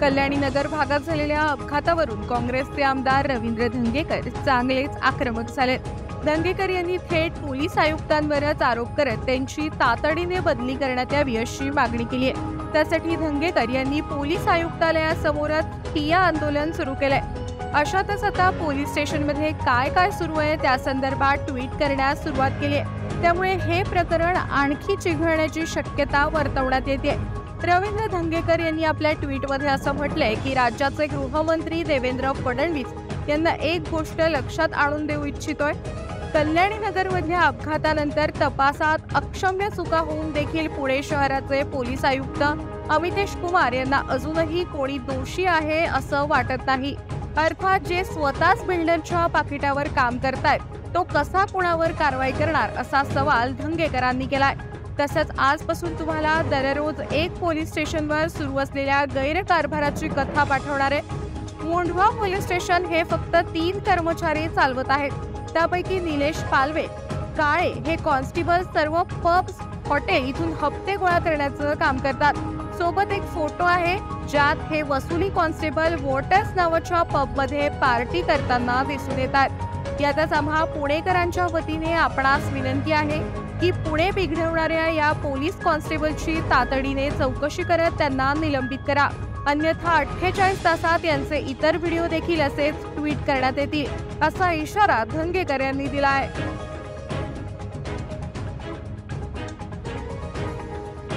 कल्याणी नगर भागात झालेल्या अपघातावरून काँग्रेसचे आमदार रवींद्र धंगेकर चांगलेच आक्रमक झाले। धंगेकर यांनी थेट पोलीस आयुक्तांवरच आरोप करत त्यांची तातडीने बदली करण्यात यावी अशी मागणी केली आहे। त्यासाठी धंगेकर यांनी पोलीस आयुक्तालयासमोरच ठिय्या आंदोलन सुरू केलंय। अशातच आता पोलीस स्टेशनमध्ये काय सुरू आहे त्या संदर्भात ट्विट करण्यास सुरुवात केली आहे। त्यामुळे हे प्रकरण आणखी चिघळण्याची शक्यता वर्तवण्यात येते। रवींद्र धंगेकर यांनी आपल्या ट्विटमध्ये असं म्हटलंय की राज्याचे गृहमंत्री देवेंद्र फडणवीस यांना एक गोष्ट लक्षात आणून देऊ इच्छितोय। कल्याणी नगरमधल्या अपघातानंतर तपासात अक्षम्य चुका होऊन देखील पुणे शहराचे पोलीस आयुक्त अमितेश कुमार यांना अजूनही कोणी दोषी आहे असं वाटत नाही। अर्थात जे स्वतःच बिल्डरच्या पाकिटावर काम करतायत तो कसा कोणावर कारवाई करणार असा सवाल धंगेकरांनी केलाय। तसंच आजपासून तुम्हाला दररोज एक पोलीस स्टेशनवर सुरू असलेल्या गैरकारभाराची कथा पाठवणार आहे। मोंढवा पोलीस स्टेशन हे फक्त 3 कर्मचारी चालवत आहेत। त्यापैकी निलेश पालवे, काळे हे कॉन्स्टेबल सर्व पब्स, हॉटेल इथून हप्ते गोळा करण्याचं काम करतात। सोबत एक फोटो आहे ज्यात हे वसुली कॉन्स्टेबल वॉटर्स नावाच्या पबमध्ये पार्टी करताना दिसून येतात। यातच आम्हा पुणेकरांच्या वतीने आपणास विनंती आहे की पुणे बिघडवणाऱ्या या पोलीस कॉन्स्टेबलची तातडीने चौकशी करत त्यांना निलंबित करा, अन्यथा 48 तासात यांचे इतर व्हिडिओ देखील असेच ट्विट करण्यात येतील असा इशारा धंगेकर यांनी दिला आहे।